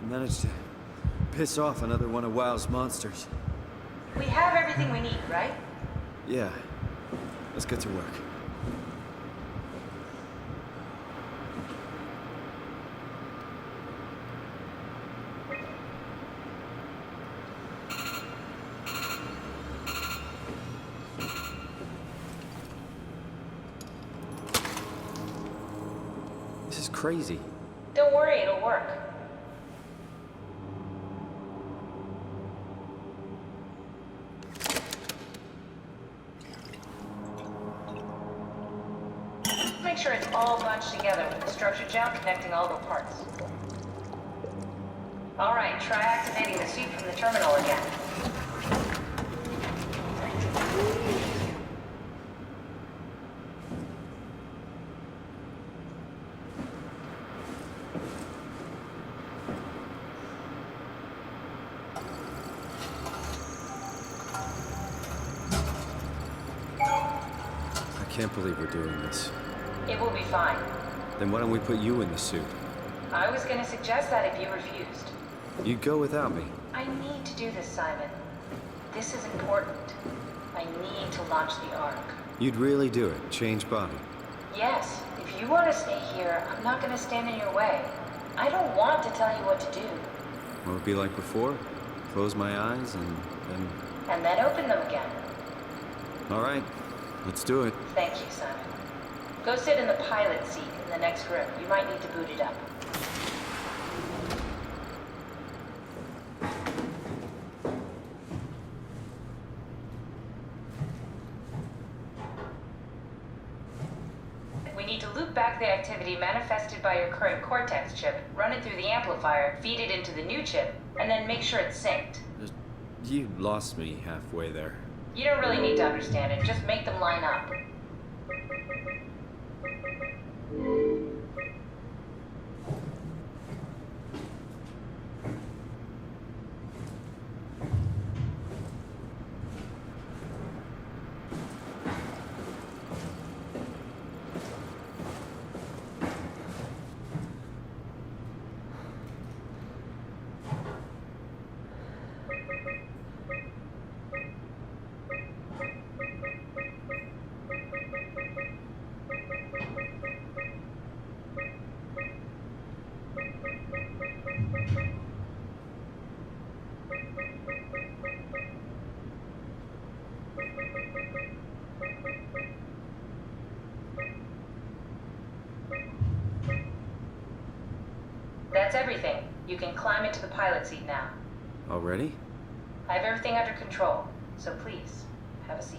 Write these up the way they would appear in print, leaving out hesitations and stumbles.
Managed to piss off another one of WoW's monsters. We have everything we need, right? Yeah. Let's get to work. This is crazy. Don't worry, it'll work. Make sure it's all bunched together with the structure gel connecting all the parts. Alright, try activating the suit from the terminal again. I can't believe we're doing this. It will be fine. Then why don't we put you in the suit? I was gonna suggest that if you refused. You'd go without me. I need to do this, Simon. This is important. I need to launch the Ark. You'd really do it? Change body? Yes, if you want to stay here, I'm not gonna stand in your way. I don't want to tell you what to do. What would it be like before? Close my eyes and then... And then open them again. All right, let's do it. Thank you, Simon. Go sit in the pilot seat in the next room. You might need to boot it up. We need to loop back the activity manifested by your current Cortex chip, run it through the amplifier, feed it into the new chip, and then make sure it's synced. You lost me halfway there. You don't really need to understand it, just make them line up. That's everything. You can climb into the pilot seat now. Already? I have everything under control, so please, have a seat.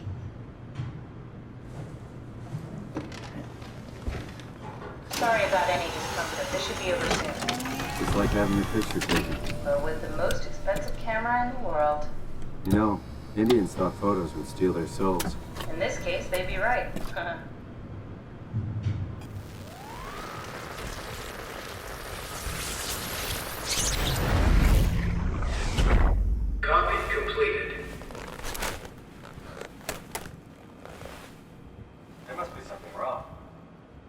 Sorry about any discomfort. This should be over soon. It's like having your picture taken. But with the most expensive camera in the world. You know, Indians thought photos would steal their souls. In this case, they'd be right. Copy completed. There must be something wrong.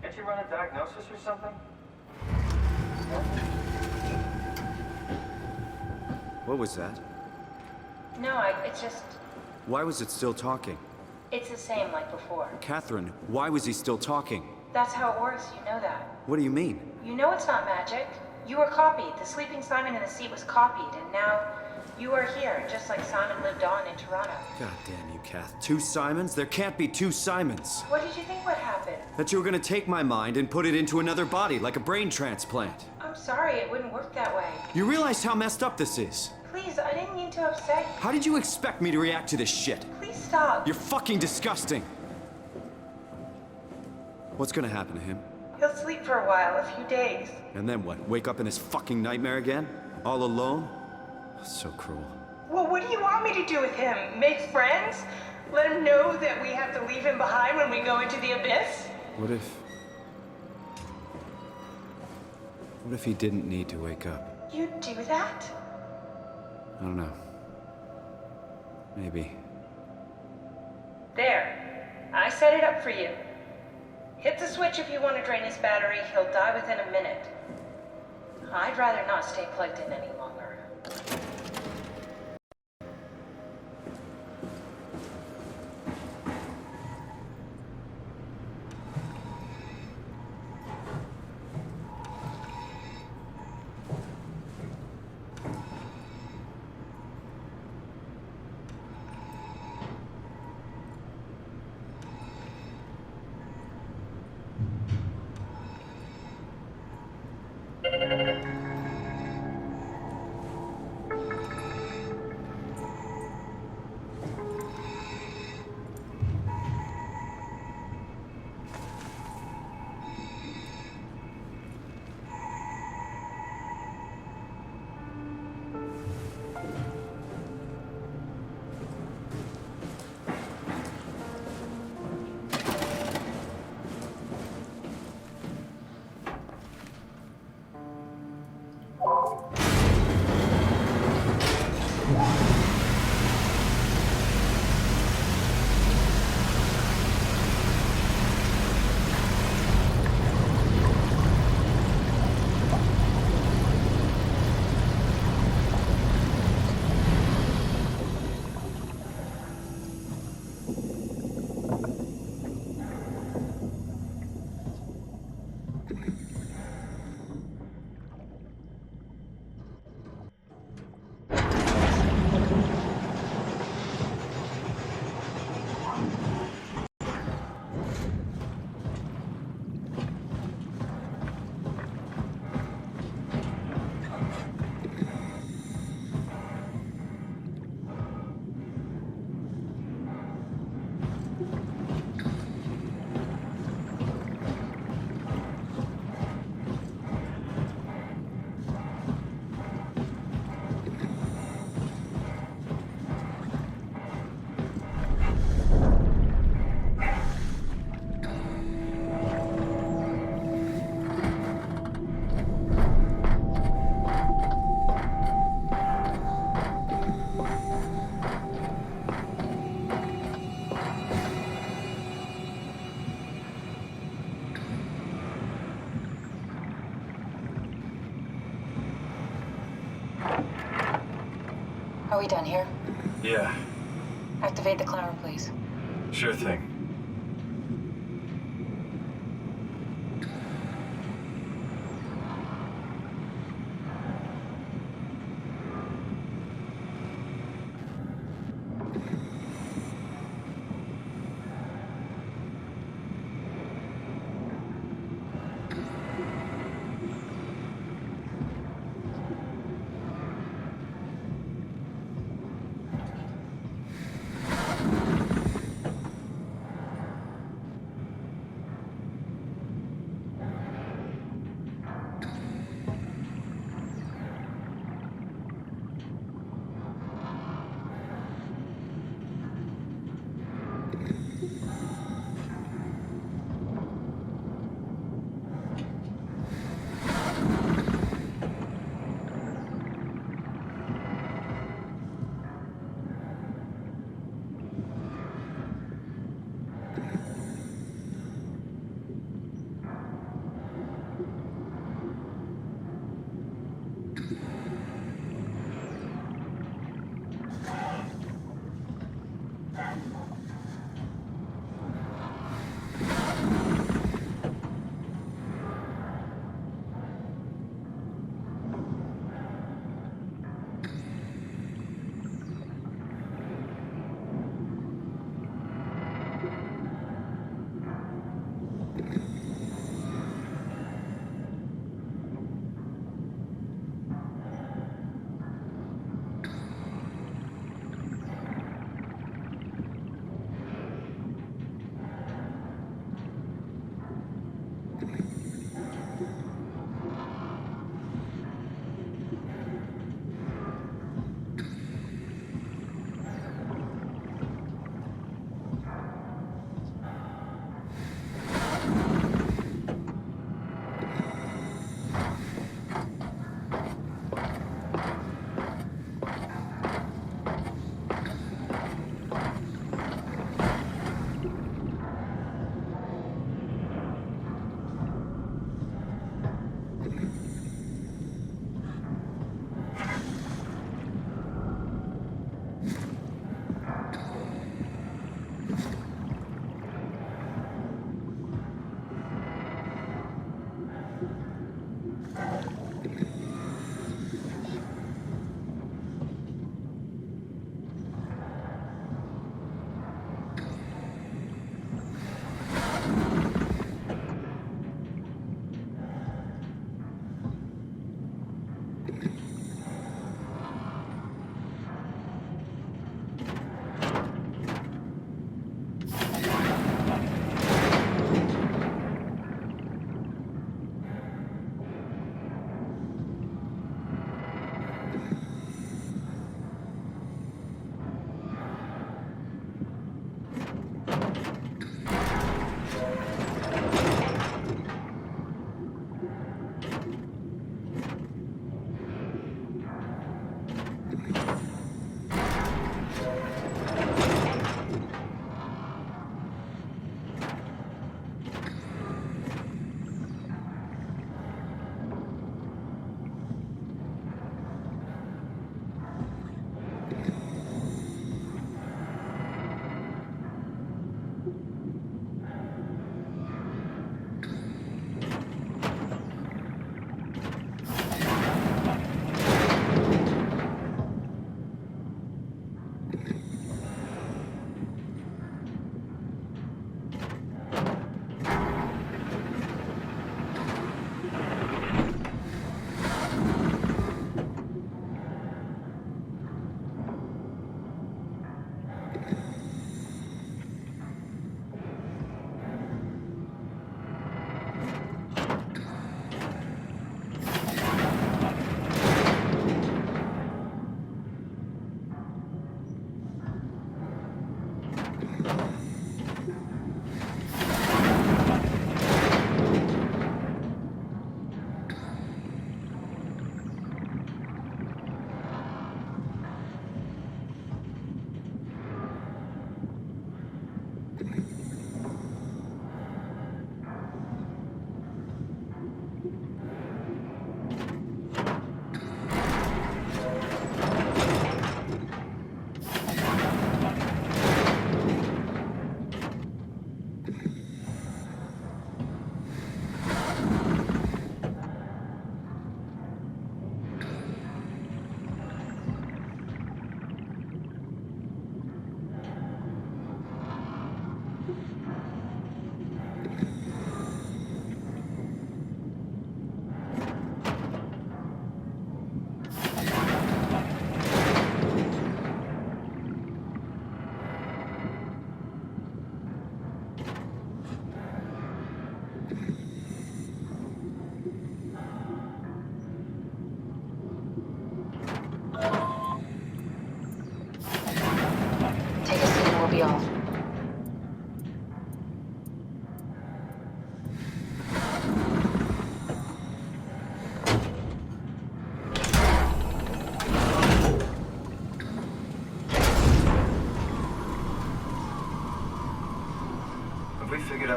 Can't you run a diagnosis or something? What was that? No, it's just... Why was it still talking? It's the same like before. Catherine, why was he still talking? That's how it works, you know that. What do you mean? You know it's not magic. You were copied. The sleeping Simon in the seat was copied, and now you are here, just like Simon lived on in Toronto. God damn you, Kath. 2 Simons? There can't be 2 Simons. What did you think would happen? That you were gonna take my mind and put it into another body, like a brain transplant. I'm sorry, it wouldn't work that way. You realize how messed up this is? Please, I didn't mean to upset you. How did you expect me to react to this shit? Please stop. You're fucking disgusting. What's gonna happen to him? He'll sleep for a while, a few days. And then what? Wake up in this fucking nightmare again? All alone? So cruel. Well, what do you want me to do with him? Make friends? Let him know that we have to leave him behind when we go into the abyss? What if he didn't need to wake up? You'd do that? I don't know. Maybe. There. I set it up for you. Hit the switch if you want to drain his battery. He'll die within a minute. I'd rather not stay plugged in any longer. Are we done here? Yeah, Activate the climber, please. sure thing.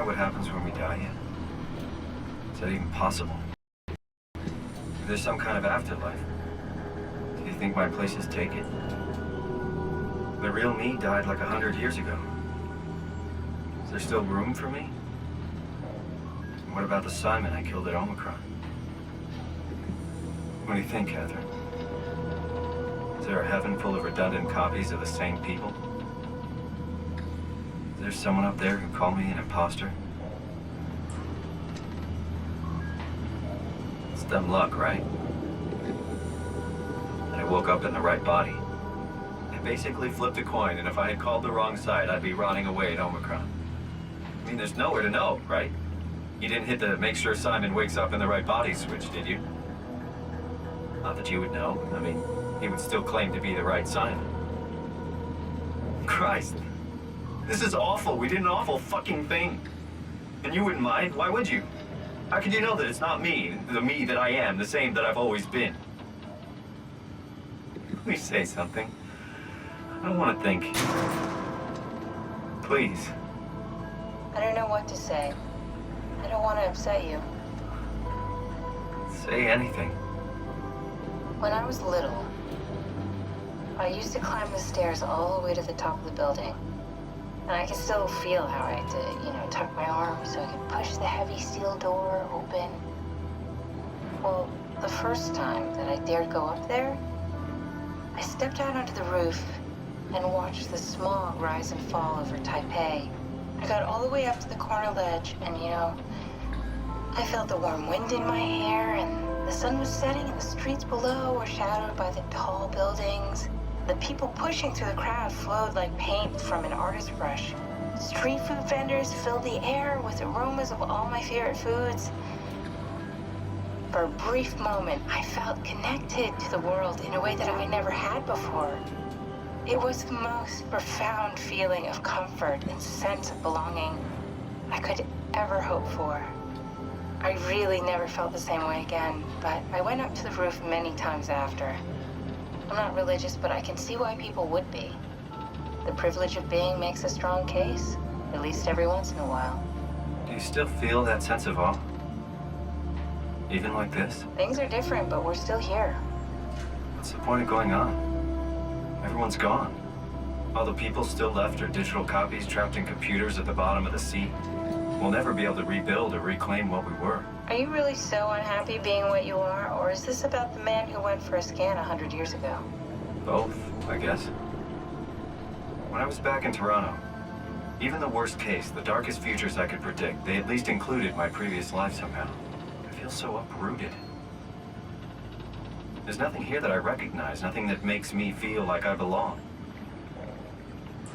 out what happens when we die yet? Is that even possible? If there's some kind of afterlife, do you think my place is taken? The real me died like 100 years ago. Is there still room for me? And what about the Simon I killed at Omicron? What do you think, Catherine? Is there a heaven full of redundant copies of the same people? Is there someone up there who called me an imposter? It's dumb luck, right? I woke up in the right body. I basically flipped a coin, and if I had called the wrong side, I'd be rotting away at Omicron. I mean, there's nowhere to know, right? You didn't hit the make sure Simon wakes up in the right body switch, did you? Not that you would know. I mean, he would still claim to be the right Simon. Christ. This is awful. We did an awful fucking thing. And you wouldn't mind? Why would you? How could you know that it's not me, the me that I am, the same that I've always been? Please say something. I don't want to think. Please. I don't know what to say. I don't want to upset you. Say anything. When I was little, I used to climb the stairs all the way to the top of the building. And I can still feel how I had to, tuck my arm so I could push the heavy steel door open. Well, the first time that I dared go up there, I stepped out onto the roof and watched the smog rise and fall over Taipei. I got all the way up to the corner ledge and, I felt the warm wind in my hair and the sun was setting and the streets below were shadowed by the tall buildings. The people pushing through the crowd flowed like paint from an artist's brush. Street food vendors filled the air with aromas of all my favorite foods. For a brief moment, I felt connected to the world in a way that I never had before. It was the most profound feeling of comfort and sense of belonging I could ever hope for. I really never felt the same way again, but I went up to the roof many times after. I'm not religious, but I can see why people would be. The privilege of being makes a strong case, at least every once in a while. Do you still feel that sense of awe? Even like this? Things are different, but we're still here. What's the point of going on? Everyone's gone. All the people still left are digital copies trapped in computers at the bottom of the sea. We'll never be able to rebuild or reclaim what we were. Are you really so unhappy being what you are, or is this about the man who went for a scan 100 years ago? Both, I guess. When I was back in Toronto, even the worst case, the darkest futures I could predict, they at least included my previous life somehow. I feel so uprooted. There's nothing here that I recognize, nothing that makes me feel like I belong.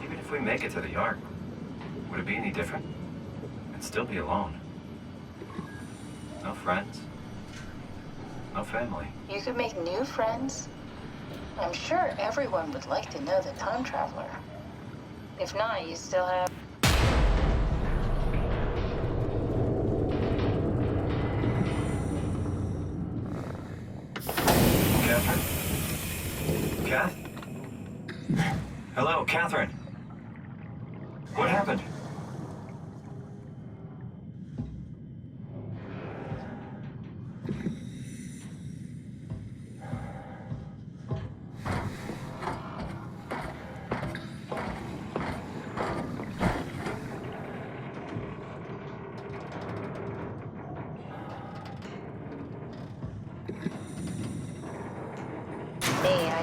Even if we make it to the Ark, would it be any different? I'd still be alone. No friends. No family. You could make new friends. I'm sure everyone would like to know the time traveler. If not, you still have... Catherine? Kath? Hello, Catherine. What happened?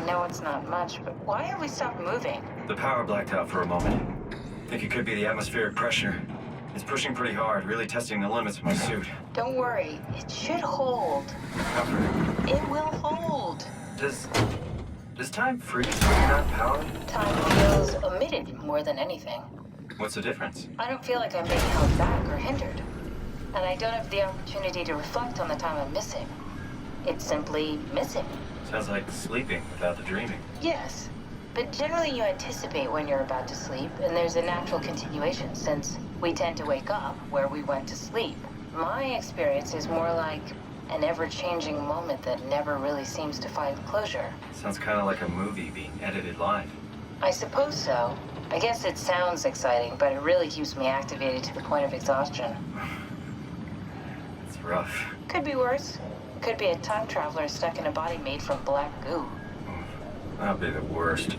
I know it's not much, but why have we stopped moving? The power blacked out for a moment. Think it could be the atmospheric pressure. It's pushing pretty hard, really testing the limits of my suit. Don't worry, it should hold. Catherine, It will hold. does time freeze when you're not powered? Time feels omitted more than anything. What's the difference? I don't feel like I'm being held back or hindered. And I don't have the opportunity to reflect on the time I'm missing. It's simply missing. Sounds like sleeping without the dreaming. Yes, but generally you anticipate when you're about to sleep, and there's a natural continuation since we tend to wake up where we went to sleep. My experience is more like an ever-changing moment that never really seems to find closure. Sounds kind of like a movie being edited live. I suppose so. I guess it sounds exciting, but it really keeps me activated to the point of exhaustion. It's rough. Could be worse. Could be a time traveler stuck in a body made from black goo. That'd be the worst.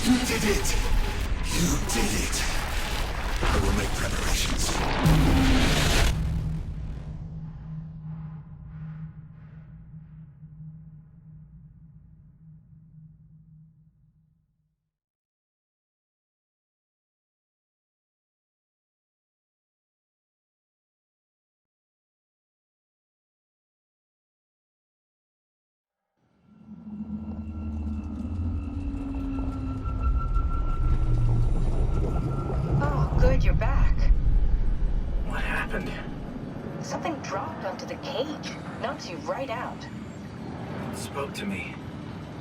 You did it! You did it! I will make preparations. Oh, good, you're back. What happened? Something dropped onto the cage. Knocks you right out. It spoke to me.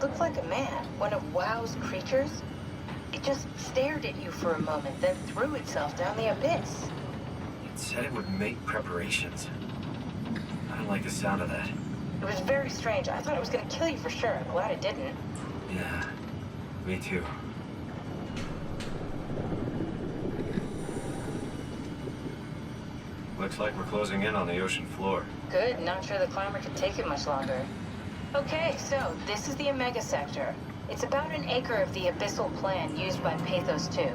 Looked like a man, one of WoW's creatures. It just stared at you for a moment, then threw itself down the abyss. It said it would make preparations. I don't like the sound of that. It was very strange. I thought it was gonna kill you for sure. I'm glad it didn't. Yeah, me too. Looks like we're closing in on the ocean floor. Good, not sure the climber could take it much longer. Okay, so this is the Omega Sector. It's about an acre of the abyssal plan used by Pathos 2.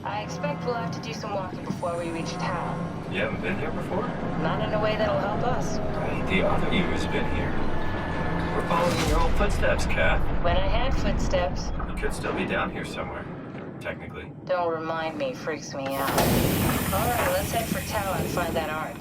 I expect we'll have to do some walking before we reach town. You haven't been here before? Not in a way that'll help us. Right, the other you has been here. We're following your old footsteps, Kat. When I had footsteps, You could still be down here somewhere, technically. don't remind me, freaks me out. Alright, let's head for Tau and find that ark.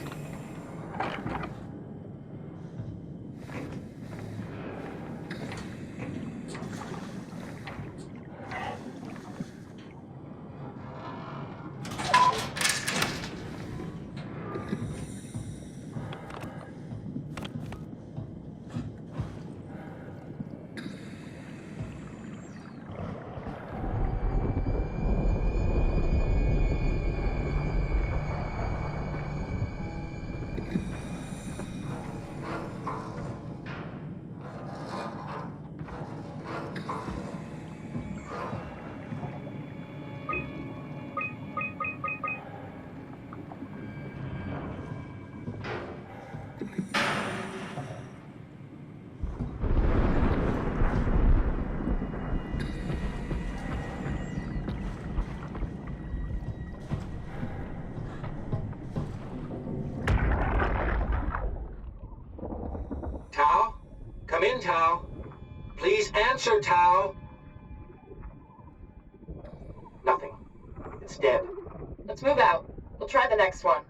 Tao? Come in, Tao. Please answer, Tao. Nothing. It's dead. Let's move out. We'll try the next one.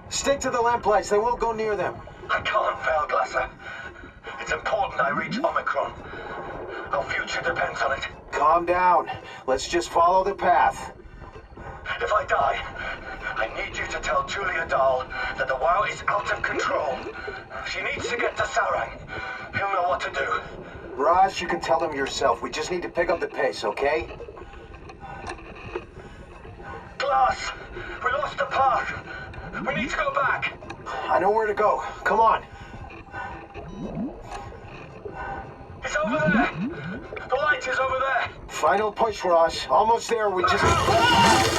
Stick to the lamplights. They won't go near them. I can't, Valglasser. It's important I reach Omicron. Our future depends on it. Calm down. Let's just follow the path. If I die, I need need you to tell Julia Dahl that the WoW is out of control. She needs to get to Sarang. He'll know what to do. Raj, you can tell him yourself. We just need to pick up the pace, okay? Glass! We lost the path! We need to go back! I know where to go. Come on. It's over there! The light is over there! Final push, Raj. Almost there. We just...